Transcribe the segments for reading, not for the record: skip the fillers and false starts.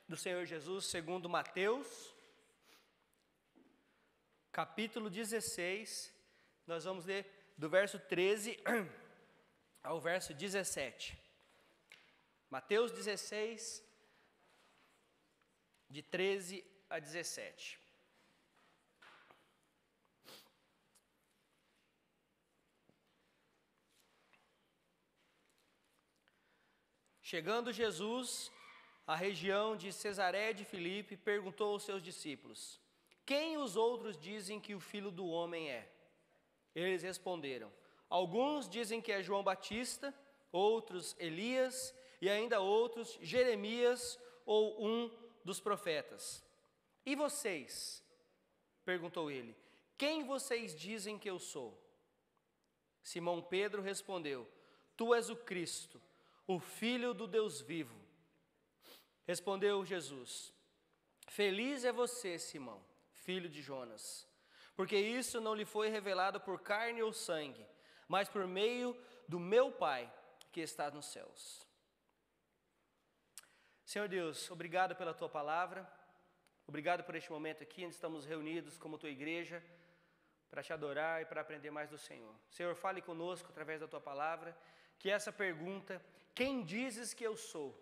do Senhor Jesus segundo Mateus, capítulo 16, nós vamos ler do verso 13 ao verso 17. Mateus 16, de 13 a 17. Chegando Jesus à região de Cesareia de Filipe, perguntou aos seus discípulos: quem os outros dizem que o Filho do Homem é? Eles responderam: alguns dizem que é João Batista, outros Elias, e ainda outros Jeremias ou um dos profetas. E vocês? Perguntou ele: quem vocês dizem que eu sou? Simão Pedro respondeu: tu és o Cristo, o Filho do Deus vivo. Respondeu Jesus: feliz é você, Simão, filho de Jonas, porque isso não lhe foi revelado por carne ou sangue, mas por meio do meu Pai que está nos céus. Senhor Deus, obrigado pela Tua palavra, obrigado por este momento aqui, onde estamos reunidos como Tua igreja, para Te adorar e para aprender mais do Senhor. Senhor, fale conosco através da Tua palavra, que essa pergunta, quem dizes que eu sou,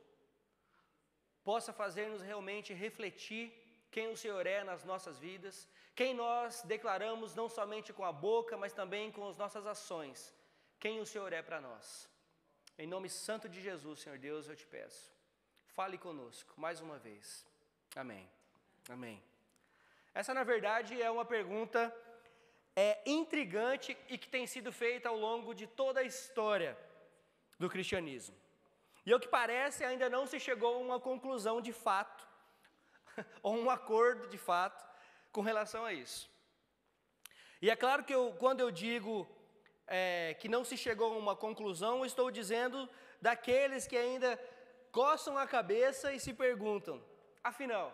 possa fazer-nos realmente refletir quem o Senhor é nas nossas vidas, quem nós declaramos não somente com a boca, mas também com as nossas ações, quem o Senhor é para nós. Em nome santo de Jesus, Senhor Deus, eu te peço, fale conosco mais uma vez. Amém. Amém. Essa, na verdade, é uma pergunta intrigante e que tem sido feita ao longo de toda a história do cristianismo. E ao que parece, ainda não se chegou a uma conclusão de fato, ou um acordo de fato, com relação a isso. E é claro que quando eu digo que não se chegou a uma conclusão, eu estou dizendo daqueles que ainda coçam a cabeça e se perguntam: afinal,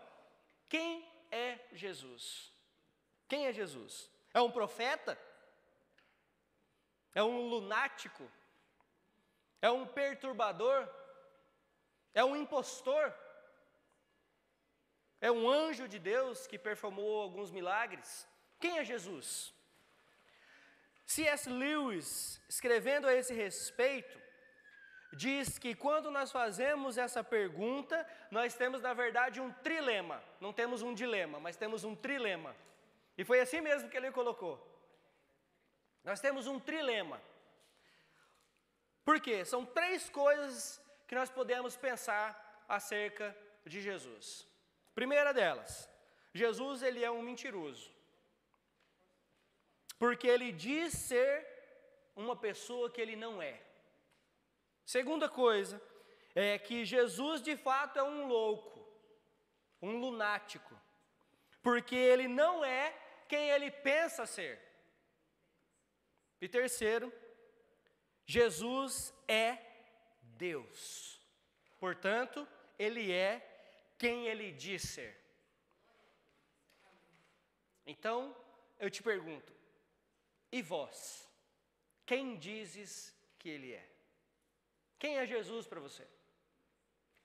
quem é Jesus? Quem é Jesus? É um profeta? É um lunático? É um perturbador? É um impostor? É um anjo de Deus que performou alguns milagres? Quem é Jesus? C.S. Lewis, escrevendo a esse respeito, diz que quando nós fazemos essa pergunta, nós temos na verdade um trilema. Não temos um dilema, mas temos um trilema. E foi assim mesmo que ele colocou. Nós temos um trilema. Por quê? São três coisas que nós podemos pensar acerca de Jesus. Primeira delas, Jesus ele é um mentiroso. Porque ele diz ser uma pessoa que ele não é. Segunda coisa, é que Jesus de fato é um louco, um lunático. Porque ele não é quem ele pensa ser. E terceiro, Jesus é Deus. Portanto, ele é quem ele diz ser. Então, eu te pergunto, e vós? Quem dizes que ele é? Quem é Jesus para você?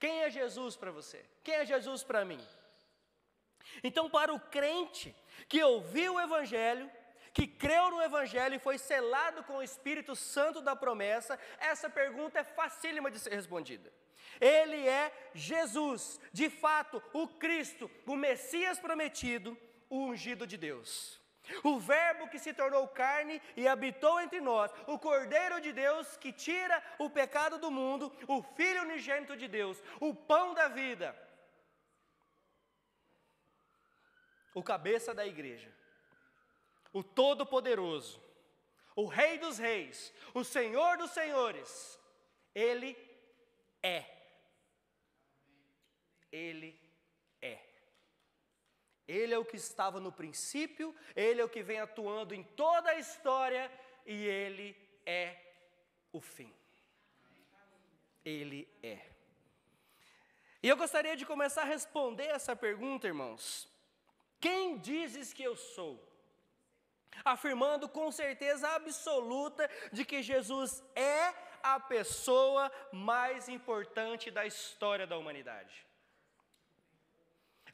Quem é Jesus para você? Quem é Jesus para mim? Então, para o crente que ouviu o Evangelho, que creu no Evangelho e foi selado com o Espírito Santo da promessa, essa pergunta é facílima de ser respondida. Ele é Jesus, de fato, o Cristo, o Messias prometido, o ungido de Deus. O Verbo que se tornou carne e habitou entre nós, o Cordeiro de Deus que tira o pecado do mundo, o Filho unigênito de Deus, o pão da vida, o cabeça da igreja, o Todo-Poderoso, o Rei dos Reis, o Senhor dos Senhores. Ele é. Ele é. Ele é o que estava no princípio, Ele é o que vem atuando em toda a história e Ele é o fim. Ele é. E eu gostaria de começar a responder essa pergunta, irmãos. Quem dizes que eu sou? Afirmando com certeza absoluta de que Jesus é a pessoa mais importante da história da humanidade.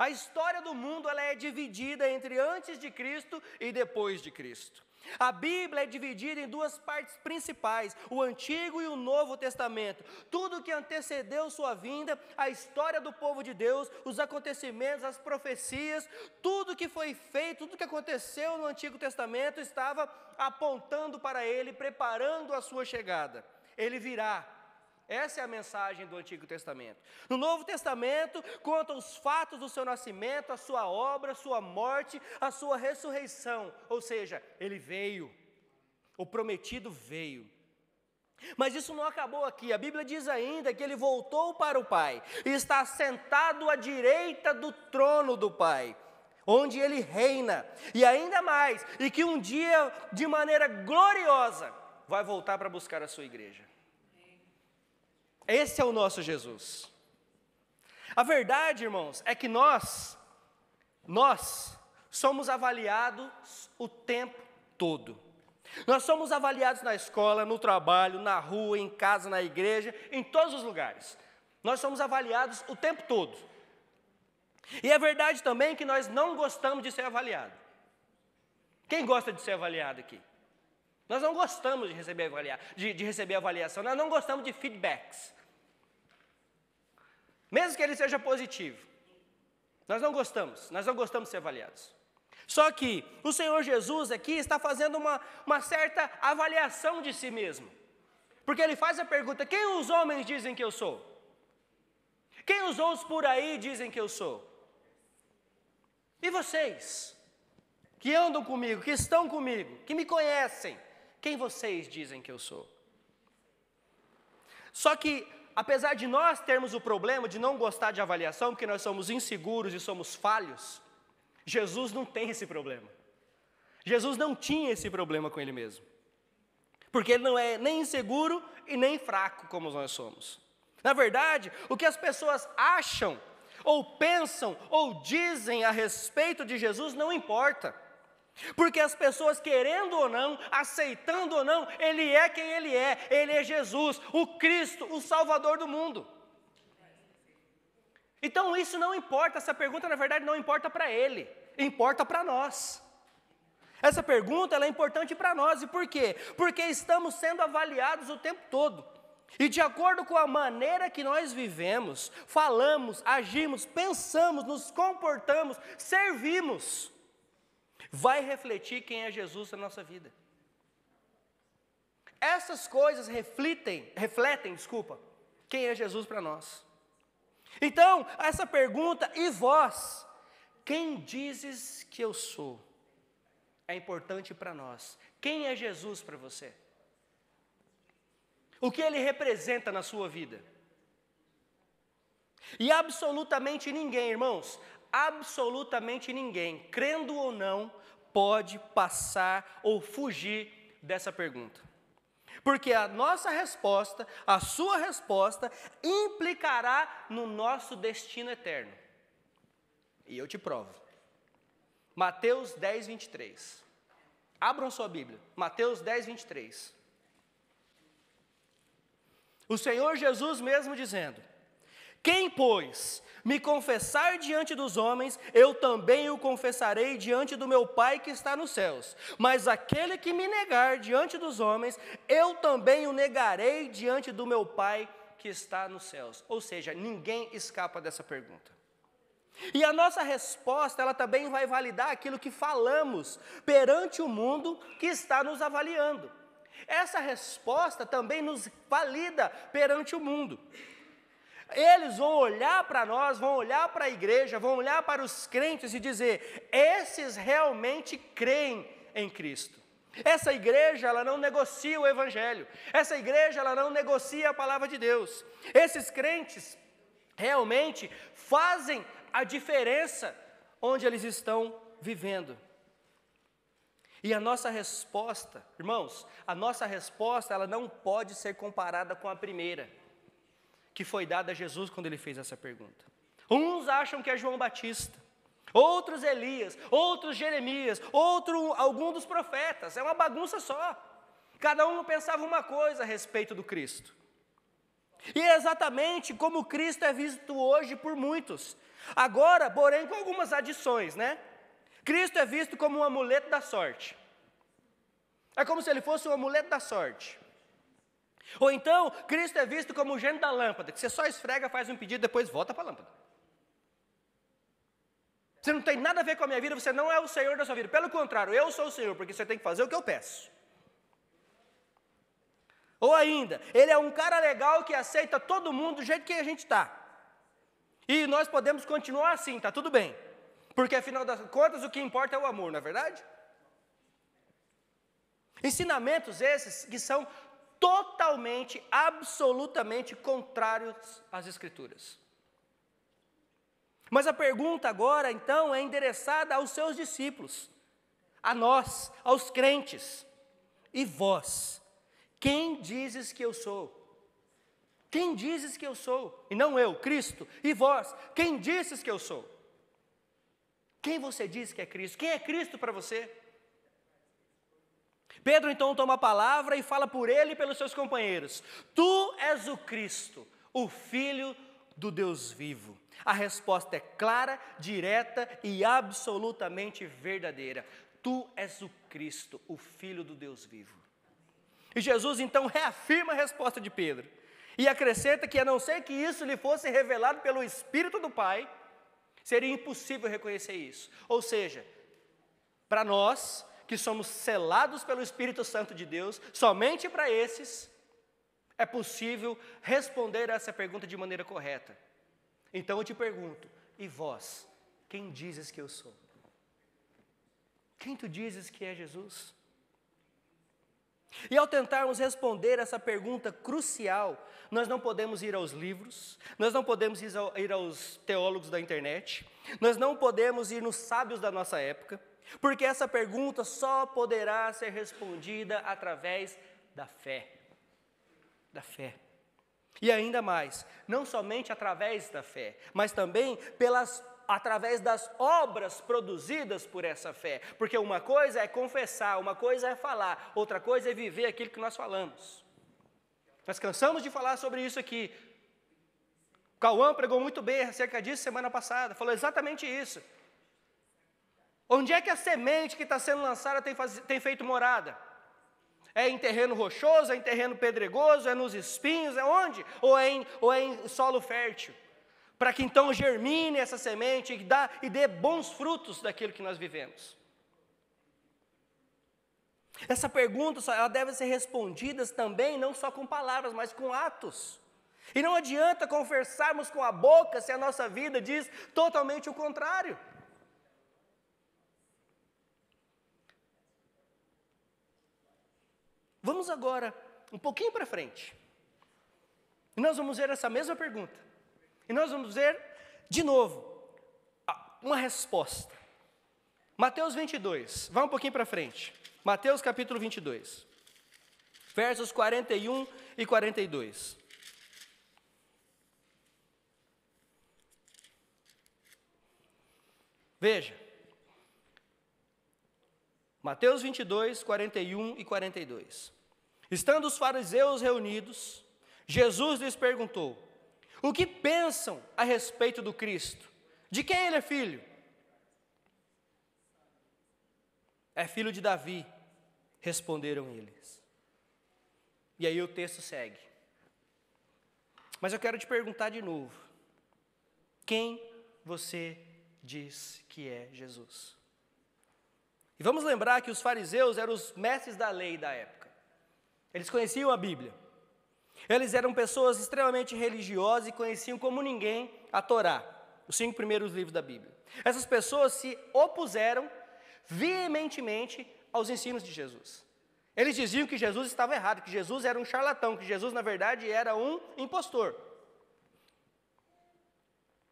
A história do mundo ela é dividida entre antes de Cristo e depois de Cristo. A Bíblia é dividida em duas partes principais, o Antigo e o Novo Testamento. Tudo que antecedeu sua vinda, a história do povo de Deus, os acontecimentos, as profecias, tudo que foi feito, tudo que aconteceu no Antigo Testamento estava apontando para ele, preparando a sua chegada. Ele virá. Essa é a mensagem do Antigo Testamento. No Novo Testamento, conta os fatos do seu nascimento, a sua obra, a sua morte, a sua ressurreição. Ou seja, ele veio, o prometido veio. Mas isso não acabou aqui. A Bíblia diz ainda que ele voltou para o Pai e está sentado à direita do trono do Pai, onde ele reina. E ainda mais, e que um dia, de maneira gloriosa, vai voltar para buscar a sua igreja. Esse é o nosso Jesus. A verdade, irmãos, é que nós somos avaliados o tempo todo. Nós somos avaliados na escola, no trabalho, na rua, em casa, na igreja, em todos os lugares. Nós somos avaliados o tempo todo. E é verdade também que nós não gostamos de ser avaliado. Quem gosta de ser avaliado aqui? Nós não gostamos de receber avaliação, nós não gostamos de feedbacks. Mesmo que ele seja positivo, nós não gostamos de ser avaliados. Só que o Senhor Jesus aqui está fazendo uma certa avaliação de si mesmo. Porque ele faz a pergunta: quem os homens dizem que eu sou? Quem os outros por aí dizem que eu sou? E vocês, que andam comigo, que estão comigo, que me conhecem, quem vocês dizem que eu sou? Só que, apesar de nós termos o problema de não gostar de avaliação, porque nós somos inseguros e somos falhos, Jesus não tem esse problema. Jesus não tinha esse problema com ele mesmo. Porque ele não é nem inseguro e nem fraco como nós somos. Na verdade, o que as pessoas acham, ou pensam, ou dizem a respeito de Jesus não importa. Porque as pessoas, querendo ou não, aceitando ou não, ele é quem ele é Jesus, o Cristo, o Salvador do mundo. Então isso não importa, essa pergunta na verdade não importa para ele, importa para nós. Essa pergunta ela é importante para nós, e por quê? Porque estamos sendo avaliados o tempo todo. E de acordo com a maneira que nós vivemos, falamos, agimos, pensamos, nos comportamos, servimos, vai refletir quem é Jesus na nossa vida. Essas coisas refletem, quem é Jesus para nós. Então, essa pergunta, e vós, quem dizes que eu sou? É importante para nós. Quem é Jesus para você? O que ele representa na sua vida? E absolutamente ninguém, irmãos, absolutamente ninguém, crendo ou não, pode passar ou fugir dessa pergunta. Porque a nossa resposta, a sua resposta, implicará no nosso destino eterno. E eu te provo. Mateus 10, 23. Abram sua Bíblia. Mateus 10, 23. O Senhor Jesus mesmo dizendo: quem, pois, me confessar diante dos homens, eu também o confessarei diante do meu Pai que está nos céus. Mas aquele que me negar diante dos homens, eu também o negarei diante do meu Pai que está nos céus. Ou seja, ninguém escapa dessa pergunta. E a nossa resposta, ela também vai validar aquilo que falamos perante o mundo que está nos avaliando. Essa resposta também nos valida perante o mundo. Eles vão olhar para nós, vão olhar para a igreja, vão olhar para os crentes e dizer: esses realmente creem em Cristo. Essa igreja, ela não negocia o Evangelho. Essa igreja, ela não negocia a palavra de Deus. Esses crentes realmente fazem a diferença onde eles estão vivendo. E a nossa resposta, irmãos, a nossa resposta, ela não pode ser comparada com a primeira, que foi dada a Jesus quando ele fez essa pergunta. Uns acham que é João Batista, outros Elias, outros Jeremias, algum dos profetas. É uma bagunça só. Cada um pensava uma coisa a respeito do Cristo. E é exatamente como Cristo é visto hoje por muitos. Agora, porém, com algumas adições, né? Cristo é visto como um amuleto da sorte. É como se ele fosse um amuleto da sorte. Ou então, Cristo é visto como o gênio da lâmpada, que você só esfrega, faz um pedido, depois volta para a lâmpada. Você não tem nada a ver com a minha vida, você não é o Senhor da sua vida. Pelo contrário, eu sou o Senhor, porque você tem que fazer o que eu peço. Ou ainda, ele é um cara legal que aceita todo mundo do jeito que a gente está. E nós podemos continuar assim, está tudo bem. Porque afinal das contas, o que importa é o amor, não é verdade? Ensinamentos esses que são totalmente, absolutamente contrários às Escrituras. Mas a pergunta agora, então, é endereçada aos seus discípulos, a nós, aos crentes. E vós, quem dizes que eu sou? Quem dizes que eu sou? E não eu, Cristo. E vós, quem dizes que eu sou? Quem você diz que é Cristo? Quem é Cristo para você? Pedro então toma a palavra e fala por ele e pelos seus companheiros. Tu és o Cristo, o Filho do Deus vivo. A resposta é clara, direta e absolutamente verdadeira. Tu és o Cristo, o Filho do Deus vivo. E Jesus então reafirma a resposta de Pedro. E acrescenta que a não ser que isso lhe fosse revelado pelo Espírito do Pai, seria impossível reconhecer isso. Ou seja, para nós que somos selados pelo Espírito Santo de Deus, somente para esses é possível responder a essa pergunta de maneira correta. Então eu te pergunto, e vós, quem dizes que eu sou? Quem tu dizes que é Jesus? E ao tentarmos responder essa pergunta crucial, nós não podemos ir aos livros, nós não podemos ir aos teólogos da internet, nós não podemos ir nos sábios da nossa época, porque essa pergunta só poderá ser respondida através da fé. Da fé. E ainda mais, não somente através da fé, mas também através das obras produzidas por essa fé. Porque uma coisa é confessar, uma coisa é falar, outra coisa é viver aquilo que nós falamos. Nós cansamos de falar sobre isso aqui. O Cauã pregou muito bem acerca disso semana passada, falou exatamente isso. Onde é que a semente que está sendo lançada tem feito morada? É em terreno rochoso, é em terreno pedregoso, é nos espinhos, é onde? Ou é em solo fértil? Para que então germine essa semente e dê bons frutos daquilo que nós vivemos. Essa pergunta ela deve ser respondida também não só com palavras, mas com atos. E não adianta conversarmos com a boca se a nossa vida diz totalmente o contrário. Vamos agora um pouquinho para frente. E nós vamos ver essa mesma pergunta. E nós vamos ver, de novo, uma resposta. Mateus 22, vá um pouquinho para frente. Mateus capítulo 22, versos 41 e 42. Veja. Mateus 22, 41 e 42. Estando os fariseus reunidos, Jesus lhes perguntou: o que pensam a respeito do Cristo? De quem ele é filho? É filho de Davi, responderam eles. E aí o texto segue. Mas eu quero te perguntar de novo: quem você diz que é Jesus? E vamos lembrar que os fariseus eram os mestres da lei da época. Eles conheciam a Bíblia. Eles eram pessoas extremamente religiosas e conheciam como ninguém a Torá, os 5 primeiros livros da Bíblia. Essas pessoas se opuseram veementemente aos ensinos de Jesus. Eles diziam que Jesus estava errado, que Jesus era um charlatão, que Jesus, na verdade, era um impostor.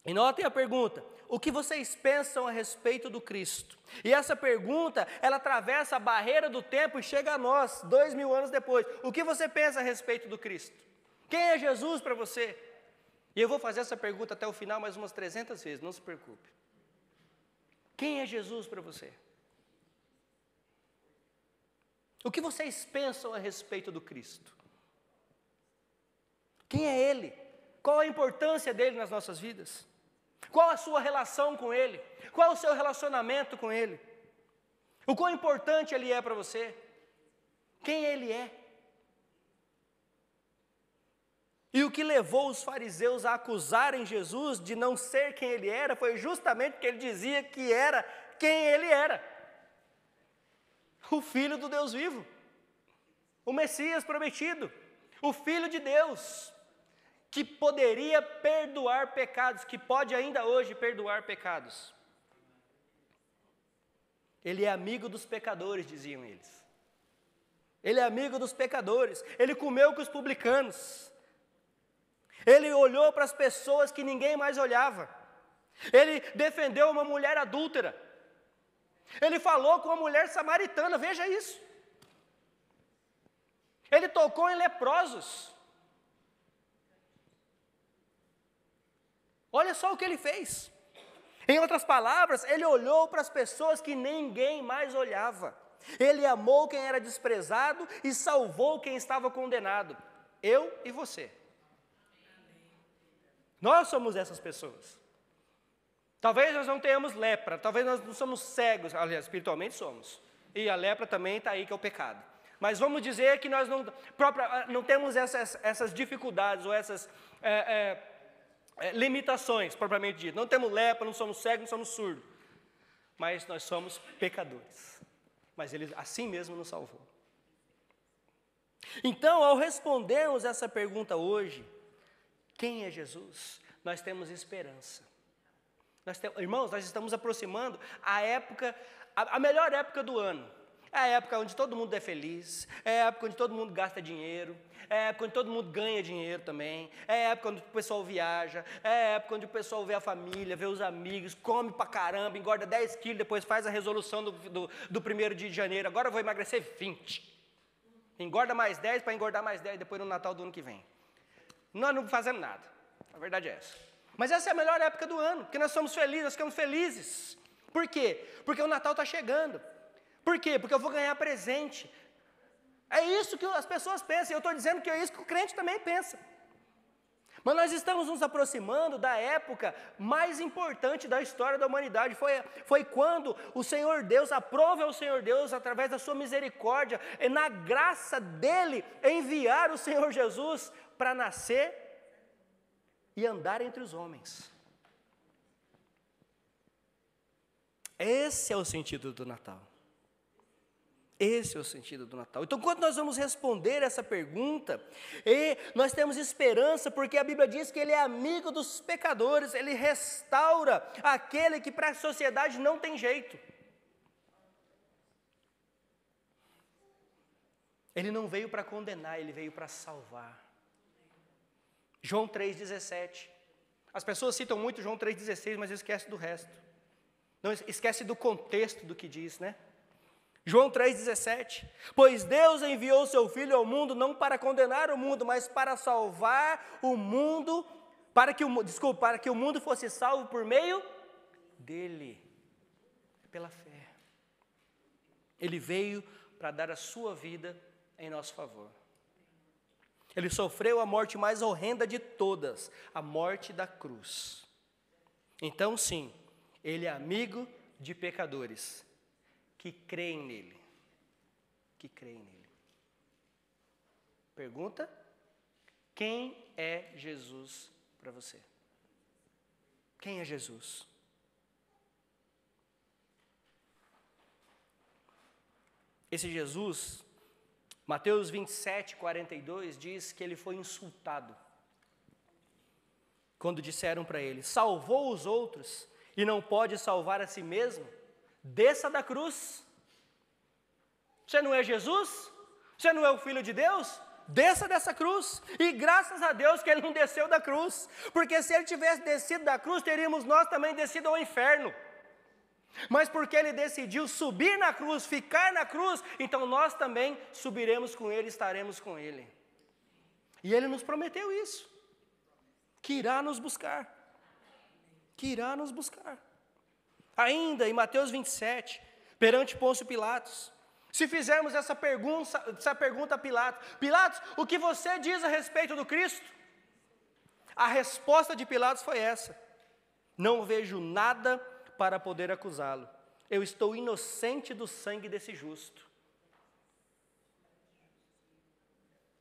E notem a pergunta: o que vocês pensam a respeito do Cristo? E essa pergunta, ela atravessa a barreira do tempo e chega a nós, 2000 anos depois. O que você pensa a respeito do Cristo? Quem é Jesus para você? E eu vou fazer essa pergunta até o final mais umas 300 vezes, não se preocupe. Quem é Jesus para você? O que vocês pensam a respeito do Cristo? Quem é Ele? Qual a importância dEle nas nossas vidas? Qual a sua relação com Ele? Qual o seu relacionamento com Ele? O quão importante Ele é para você? Quem Ele é? E o que levou os fariseus a acusarem Jesus de não ser quem Ele era, foi justamente porque Ele dizia que era quem Ele era. O Filho do Deus vivo. O Messias prometido. O Filho de Deus. Que poderia perdoar pecados, que pode ainda hoje perdoar pecados. Ele é amigo dos pecadores, diziam eles. Ele é amigo dos pecadores. Ele comeu com os publicanos. Ele olhou para as pessoas que ninguém mais olhava. Ele defendeu uma mulher adúltera. Ele falou com uma mulher samaritana, veja isso. Ele tocou em leprosos. Olha só o que ele fez. Em outras palavras, ele olhou para as pessoas que ninguém mais olhava. Ele amou quem era desprezado e salvou quem estava condenado. Eu e você. Nós somos essas pessoas. Talvez nós não tenhamos lepra, talvez nós não somos cegos, aliás, espiritualmente somos. E a lepra também está aí, que é o pecado. Mas vamos dizer que nós não temos essas dificuldades ou essas limitações, propriamente dito. Não temos lepra, não somos cegos, não somos surdos. Mas nós somos pecadores. Mas Ele assim mesmo nos salvou. Então, ao respondermos essa pergunta hoje, quem é Jesus? Nós temos esperança. Irmãos, nós estamos aproximando a melhor época do ano. É a época onde todo mundo é feliz, é a época onde todo mundo gasta dinheiro, é a época onde todo mundo ganha dinheiro também, é a época onde o pessoal viaja, é a época onde o pessoal vê a família, vê os amigos, come pra caramba, engorda 10 quilos, depois faz a resolução do 1º de janeiro, agora eu vou emagrecer 20. Engorda mais 10 para engordar mais 10 depois no Natal do ano que vem. Nós não fazemos nada, a verdade é essa. Mas essa é a melhor época do ano, porque nós somos felizes, nós ficamos felizes. Por quê? Porque o Natal está chegando. Por quê? Porque eu vou ganhar presente. É isso que as pessoas pensam, eu estou dizendo que é isso que o crente também pensa. Mas nós estamos nos aproximando da época mais importante da história da humanidade. Foi quando o Senhor Deus, aprove ao Senhor Deus, através da sua misericórdia, e na graça dEle, enviar o Senhor Jesus para nascer e andar entre os homens. Esse é o sentido do Natal. Esse é o sentido do Natal. Então, quando nós vamos responder essa pergunta, nós temos esperança, porque a Bíblia diz que Ele é amigo dos pecadores, Ele restaura aquele que para a sociedade não tem jeito. Ele não veio para condenar, Ele veio para salvar. João 3,17. As pessoas citam muito João 3,16, mas esquecem do resto. Não esquece do contexto do que diz, né? João 3,17, pois Deus enviou o seu Filho ao mundo não para condenar o mundo, mas para salvar o mundo, para que o mundo fosse salvo por meio dele, pela fé. Ele veio para dar a sua vida em nosso favor. Ele sofreu a morte mais horrenda de todas, a morte da cruz. Então sim, Ele é amigo de pecadores, que creem nele, Pergunta, quem é Jesus para você? Quem é Jesus? Esse Jesus, Mateus 27, 42, diz que ele foi insultado, quando disseram para ele, salvou os outros e não pode salvar a si mesmo? Desça da cruz. Você não é Jesus? Você não é o Filho de Deus? Desça dessa cruz. E graças a Deus que Ele não desceu da cruz. Porque se Ele tivesse descido da cruz, teríamos nós também descido ao inferno. Mas porque Ele decidiu subir na cruz, ficar na cruz, então nós também subiremos com Ele, estaremos com Ele. E Ele nos prometeu isso. Que irá nos buscar. Que irá nos buscar. Ainda em Mateus 27, perante Pôncio Pilatos, se fizermos essa pergunta a Pilatos, Pilatos, o que você diz a respeito do Cristo? A resposta de Pilatos foi essa: não vejo nada para poder acusá-lo. Eu estou inocente do sangue desse justo.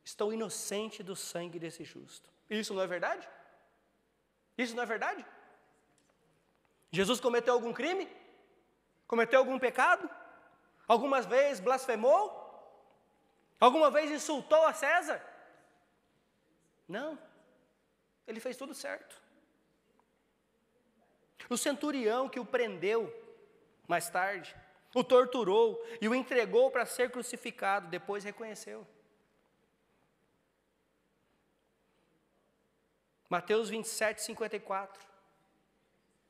Estou inocente do sangue desse justo. Isso não é verdade? Isso não é verdade? Jesus cometeu algum crime? Cometeu algum pecado? Algumas vezes blasfemou? Alguma vez insultou a César? Não. Ele fez tudo certo. O centurião que o prendeu mais tarde, o torturou e o entregou para ser crucificado, depois reconheceu. Mateus 27, 54.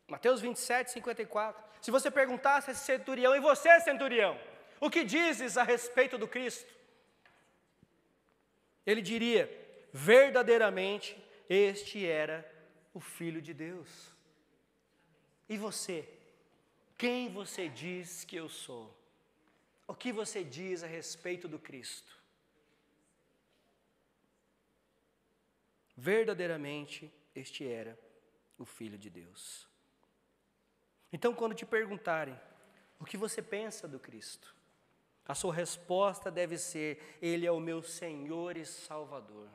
Mateus 27, 54. Se você perguntasse a esse centurião: e você, centurião, o que dizes a respeito do Cristo? Ele diria: verdadeiramente este era o Filho de Deus. E você? Quem você diz que eu sou? O que você diz a respeito do Cristo? Verdadeiramente este era o Filho de Deus. Então, quando te perguntarem o que você pensa do Cristo, a sua resposta deve ser: Ele é o meu Senhor e Salvador.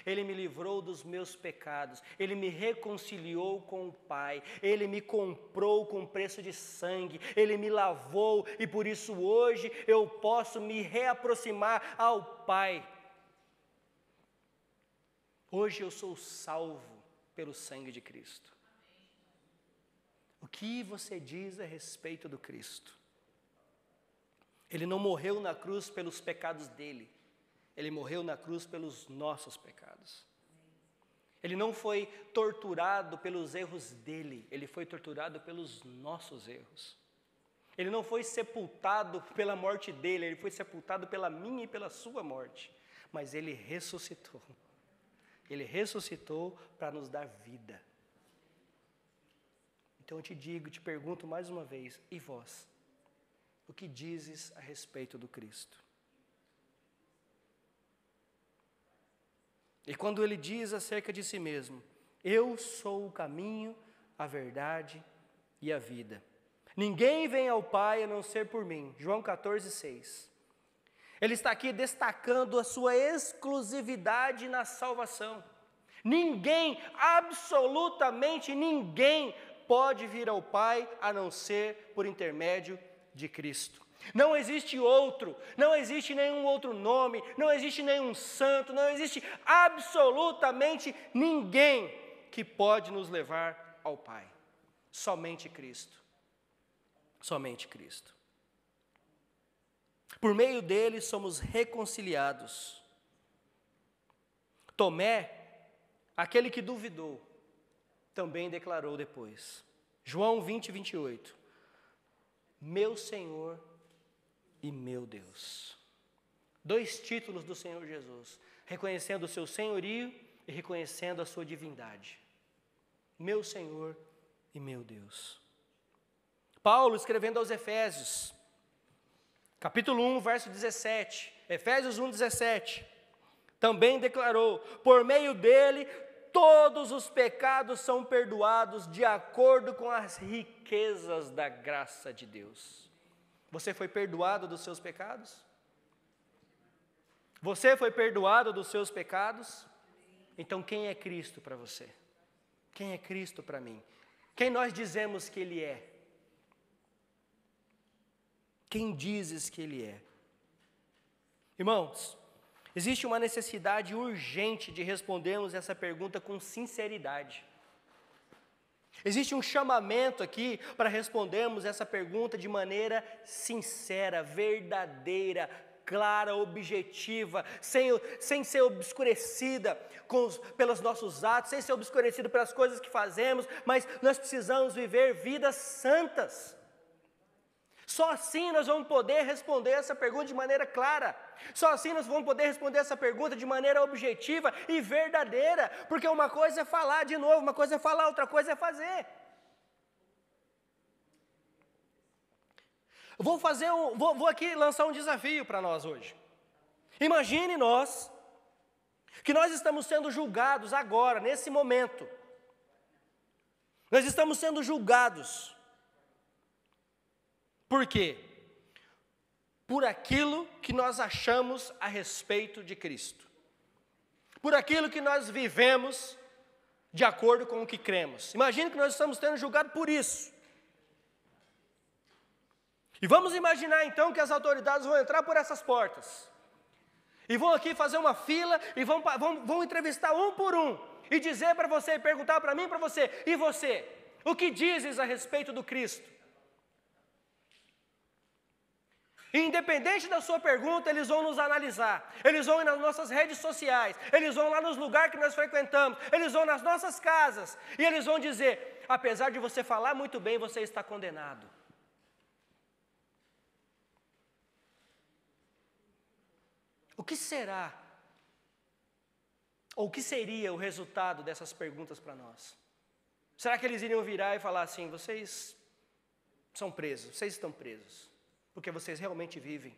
Ele me livrou dos meus pecados, Ele me reconciliou com o Pai, Ele me comprou com preço de sangue, Ele me lavou e por isso hoje eu posso me reaproximar ao Pai. Hoje eu sou salvo pelo sangue de Cristo. O que você diz a respeito do Cristo? Ele não morreu na cruz pelos pecados dele. Ele morreu na cruz pelos nossos pecados. Ele não foi torturado pelos erros dele. Ele foi torturado pelos nossos erros. Ele não foi sepultado pela morte dele. Ele foi sepultado pela minha e pela sua morte. Mas ele ressuscitou. Ele ressuscitou para nos dar vida. Então eu te pergunto mais uma vez: e vós? O que dizes a respeito do Cristo? E quando ele diz acerca de si mesmo: eu sou o caminho, a verdade e a vida. Ninguém vem ao Pai a não ser por mim. João 14, 6. Ele está aqui destacando a sua exclusividade na salvação. Ninguém, absolutamente ninguém, pode vir ao Pai a não ser por intermédio de Cristo. Não existe outro, não existe nenhum outro nome, não existe nenhum santo, não existe absolutamente ninguém que pode nos levar ao Pai. Somente Cristo. Somente Cristo. Por meio dele somos reconciliados. Tomé, aquele que duvidou, também declarou depois. João 20, 28. Meu Senhor e meu Deus. 2 títulos do Senhor Jesus, reconhecendo o seu senhorio e reconhecendo a sua divindade. Meu Senhor e meu Deus. Paulo, escrevendo aos Efésios, capítulo 1, verso 17, Efésios 1, 17, também declarou: por meio dele, todos os pecados são perdoados de acordo com as riquezas da graça de Deus. Você foi perdoado dos seus pecados? Você foi perdoado dos seus pecados? Então quem é Cristo para você? Quem é Cristo para mim? Quem nós dizemos que Ele é? Quem dizes que Ele é? Irmãos, existe uma necessidade urgente de respondermos essa pergunta com sinceridade. Existe um chamamento aqui para respondermos essa pergunta de maneira sincera, verdadeira, clara, objetiva, sem ser obscurecida pelos nossos atos, sem ser obscurecida pelas coisas que fazemos, mas nós precisamos viver vidas santas. Só assim nós vamos poder responder essa pergunta de maneira clara. Só assim nós vamos poder responder essa pergunta de maneira objetiva e verdadeira. Porque uma coisa é falar de novo, uma coisa é falar, outra coisa é fazer. Vou aqui lançar um desafio para nós hoje. Imagine nós que nós estamos sendo julgados agora, nesse momento. Nós estamos sendo julgados. Por quê? Por aquilo que nós achamos a respeito de Cristo. Por aquilo que nós vivemos de acordo com o que cremos. Imagine que nós estamos sendo julgados por isso. E vamos imaginar então que as autoridades vão entrar por essas portas. E vão aqui fazer uma fila e vão entrevistar um por um. E dizer para você, perguntar para mim e para você, e você? O que dizes a respeito do Cristo? E independente da sua pergunta, eles vão nos analisar. Eles vão ir nas nossas redes sociais. Eles vão lá nos lugares que nós frequentamos. Eles vão nas nossas casas. E eles vão dizer, apesar de você falar muito bem, você está condenado. O que será? Ou o que seria o resultado dessas perguntas para nós? Será que eles iriam virar e falar assim, vocês são presos, vocês estão presos, porque vocês realmente vivem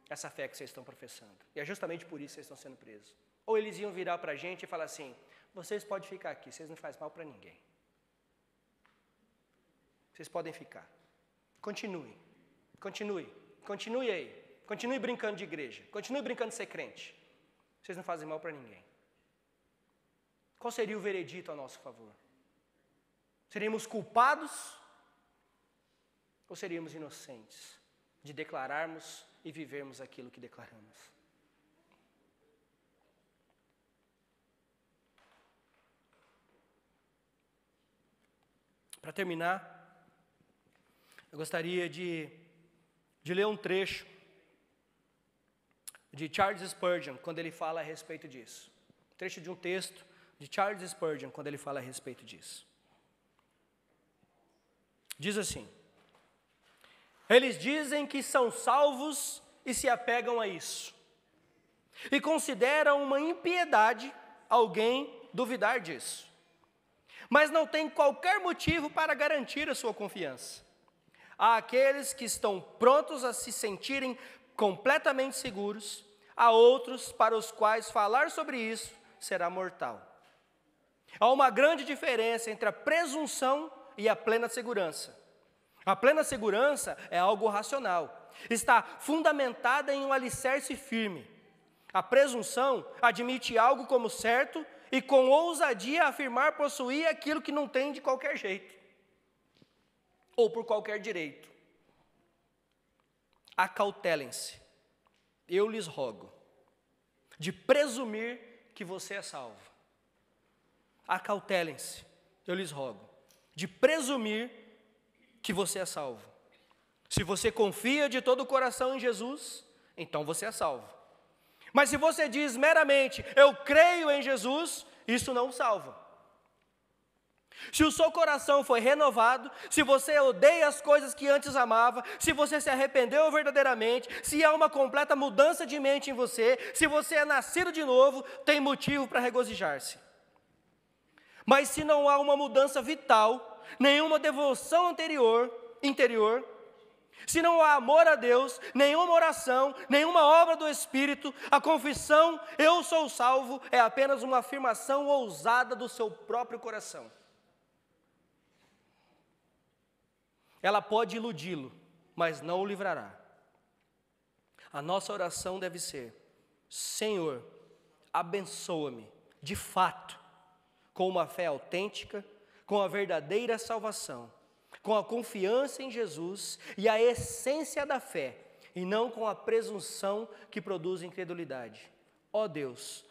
essa fé que vocês estão professando. E é justamente por isso que vocês estão sendo presos. Ou eles iam virar para a gente e falar assim, vocês podem ficar aqui, vocês não fazem mal para ninguém. Vocês podem ficar. Continue aí. Continue brincando de igreja, continue brincando de ser crente. Vocês não fazem mal para ninguém. Qual seria o veredito a nosso favor? Seríamos culpados ou seríamos inocentes de declararmos e vivermos aquilo que declaramos? Para terminar, eu gostaria de ler um trecho de Charles Spurgeon, quando ele fala a respeito disso. Um trecho de um texto de Charles Spurgeon, quando ele fala a respeito disso. Diz assim: eles dizem que são salvos e se apegam a isso. E consideram uma impiedade alguém duvidar disso. Mas não tem qualquer motivo para garantir a sua confiança. Há aqueles que estão prontos a se sentirem completamente seguros, há outros para os quais falar sobre isso será mortal. Há uma grande diferença entre a presunção e a plena segurança. A plena segurança é algo racional, está fundamentada em um alicerce firme. A presunção admite algo como certo e com ousadia afirmar possuir aquilo que não tem de qualquer jeito, ou por qualquer direito. Acautelem-se, eu lhes rogo, de presumir que você é salvo. Acautelem-se, eu lhes rogo, de presumir que você é salvo. Se você confia de todo o coração em Jesus, então você é salvo. Mas se você diz meramente, eu creio em Jesus, isso não o salva. Se o seu coração foi renovado, se você odeia as coisas que antes amava, se você se arrependeu verdadeiramente, se há uma completa mudança de mente em você, se você é nascido de novo, tem motivo para regozijar-se. Mas se não há uma mudança vital, nenhuma devoção interior, se não há amor a Deus, nenhuma oração, nenhuma obra do Espírito, a confissão, eu sou salvo, é apenas uma afirmação ousada do seu próprio coração. Ela pode iludi-lo, mas não o livrará. A nossa oração deve ser: Senhor, abençoa-me, de fato, com uma fé autêntica, com a verdadeira salvação, com a confiança em Jesus e a essência da fé, e não com a presunção que produz incredulidade. Ó Deus,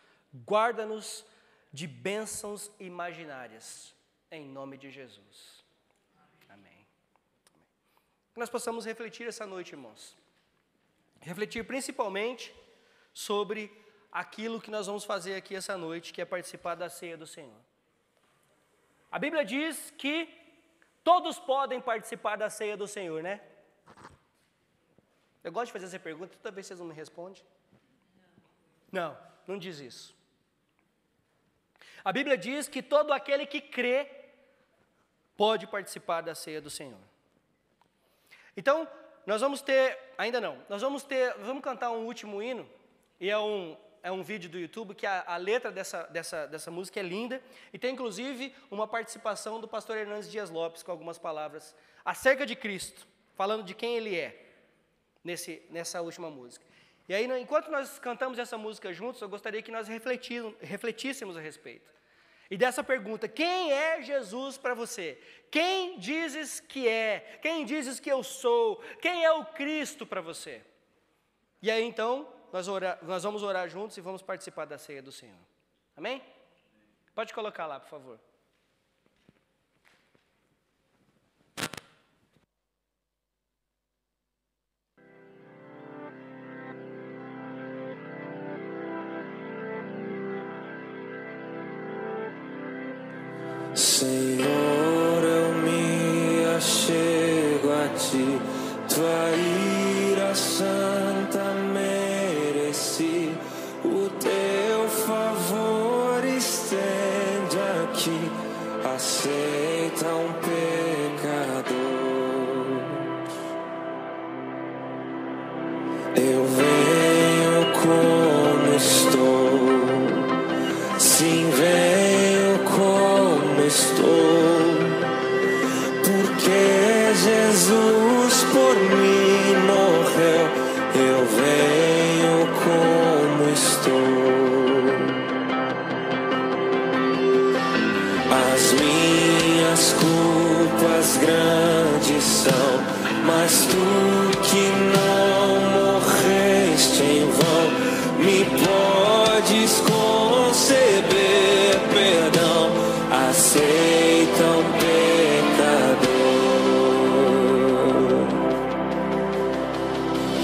guarda-nos de bênçãos imaginárias, em nome de Jesus. Que nós possamos refletir essa noite, irmãos. Refletir principalmente sobre aquilo que nós vamos fazer aqui essa noite, que é participar da ceia do Senhor. A Bíblia diz que todos podem participar da ceia do Senhor, né? Eu gosto de fazer essa pergunta, toda vez vocês não me respondem. Não diz isso. A Bíblia diz que todo aquele que crê pode participar da ceia do Senhor. Então, nós vamos cantar um último hino, e é um um vídeo do YouTube que a letra dessa música é linda e tem inclusive uma participação do pastor Hernandes Dias Lopes com algumas palavras acerca de Cristo, falando de quem Ele é nessa última música. E aí, enquanto nós cantamos essa música juntos, eu gostaria que nós refletíssemos a respeito. E dessa pergunta, quem é Jesus para você? Quem dizes que é? Quem dizes que eu sou? Quem é o Cristo para você? E aí então, nós vamos orar juntos e vamos participar da ceia do Senhor. Amém? Pode colocar lá, por favor. Senhor, eu me achego a ti, tua ira santa mereci, o teu favor estende aqui, aceita um pecador. Eu venho como estou, sim, venho como estou, porque Jesus por mim morreu. Eu venho como estou. As minhas culpas grandes são, mas tu que não morreste em vão, me podes conceder perdão. Aceita um pecador.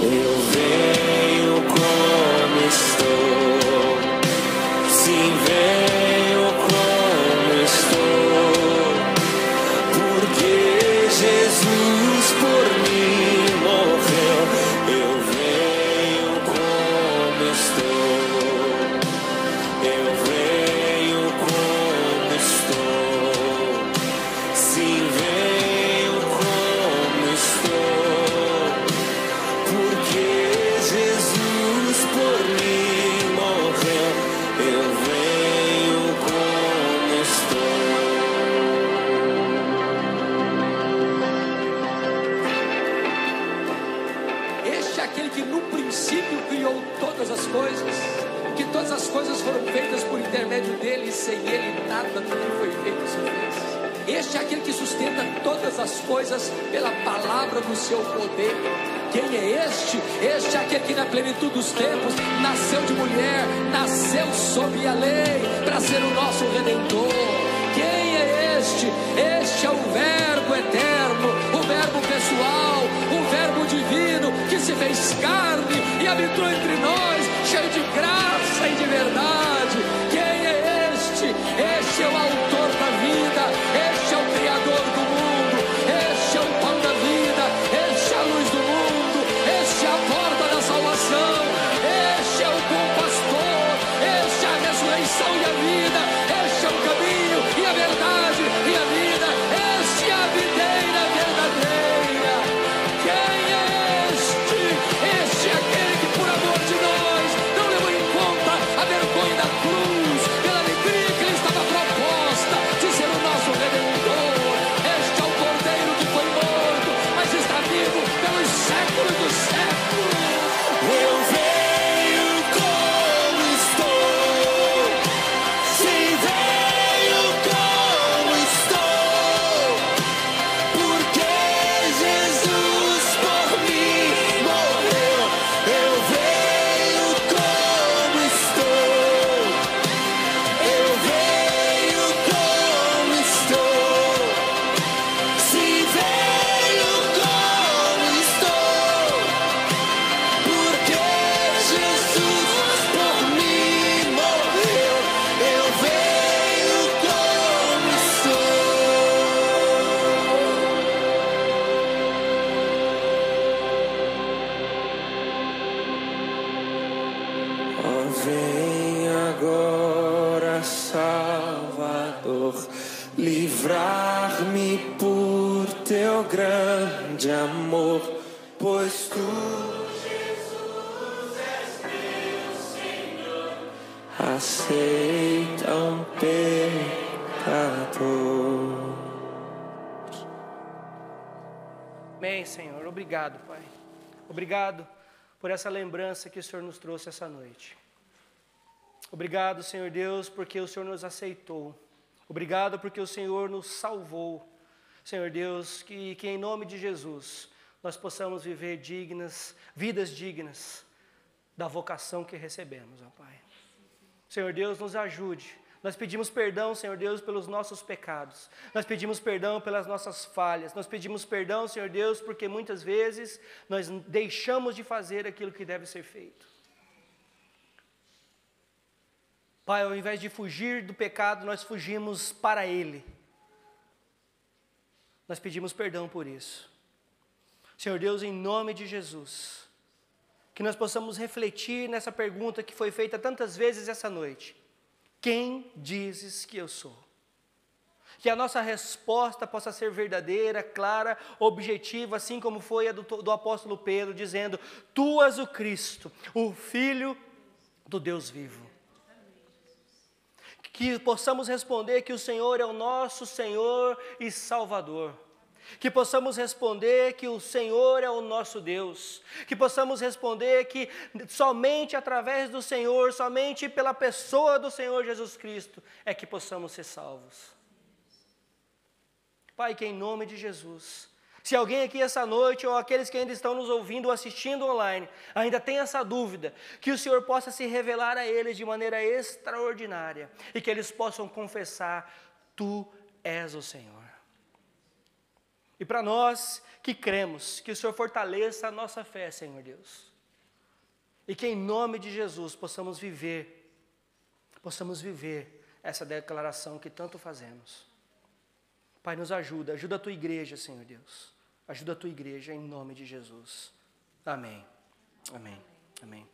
Eu venho como estou, sim, venho como estou, porque Jesus por mim morreu. Eu venho como estou, eu venho como estou, sim, venho como estou, porque Jesus por mim morreu. Eu venho como estou. Este é aquele que no princípio criou todas as coisas, que todas as coisas foram feitas por intermédio dele, e sem ele nada do que foi feito se fez. Este é aquele que sustenta todas as coisas pela palavra do seu poder. Quem é este? Este é aquele que na plenitude dos tempos nasceu de mulher, nasceu sob a lei, para ser o nosso Redentor. Quem é este? Este é o Verbo eterno, o Verbo pessoal, o Verbo divino, que se fez carne e habitou entre nós, cheio de graça e de verdade. Quem é este? Este é o autor da vida, este é o Criador do mundo, este é o pão da vida, este é a luz do mundo, este é a porta da salvação, este é o bom pastor, este é a ressurreição e a vida, este é o caminho e a verdade e a vida, este é a videira verdadeira. Quem é este? Este é aquele que por amor de nós não levou em conta a vergonha da cruz, pela alegria que lhe estava proposta de ser o nosso Redentor. Este é o Cordeiro que foi morto, mas está vivo pelos séculos dos séculos. Eu venho como estou, sim, venho como estou, porque Jesus por mim morreu. Eu venho como estou, eu venho como estou, sim, venho como estou, porque Jesus por mim morreu. Eu venho como estou. Ó, vem agora, Salvador, livrar-me por teu grande amor, pois tu, Jesus, és meu Senhor. aceita um pecador. Amém, Senhor. Obrigado, Pai. Obrigado por essa lembrança que o Senhor nos trouxe essa noite. Obrigado, Senhor Deus, porque o Senhor nos aceitou. Obrigado porque o Senhor nos salvou. Senhor Deus, que em nome de Jesus nós possamos viver vidas dignas da vocação que recebemos, ó Pai. Senhor Deus, nos ajude. Nós pedimos perdão, Senhor Deus, pelos nossos pecados. Nós pedimos perdão pelas nossas falhas. Nós pedimos perdão, Senhor Deus, porque muitas vezes nós deixamos de fazer aquilo que deve ser feito. Pai, ao invés de fugir do pecado, nós fugimos para Ele. Nós pedimos perdão por isso. Senhor Deus, em nome de Jesus, que nós possamos refletir nessa pergunta que foi feita tantas vezes essa noite. Quem dizes que eu sou? Que a nossa resposta possa ser verdadeira, clara, objetiva, assim como foi a do apóstolo Pedro, dizendo: Tu és o Cristo, o Filho do Deus vivo. Que possamos responder que o Senhor é o nosso Senhor e Salvador. Que possamos responder que o Senhor é o nosso Deus. Que possamos responder que somente através do Senhor, somente pela pessoa do Senhor Jesus Cristo, é que possamos ser salvos. Pai, que em nome de Jesus, se alguém aqui essa noite, ou aqueles que ainda estão nos ouvindo ou assistindo online, ainda tem essa dúvida, que o Senhor possa se revelar a eles de maneira extraordinária, e que eles possam confessar: Tu és o Senhor. E para nós que cremos, que o Senhor fortaleça a nossa fé, Senhor Deus, e que em nome de Jesus possamos viver essa declaração que tanto fazemos. Pai, nos ajuda a tua igreja, Senhor Deus. Ajuda a tua igreja em nome de Jesus. Amém. Amém. Amém.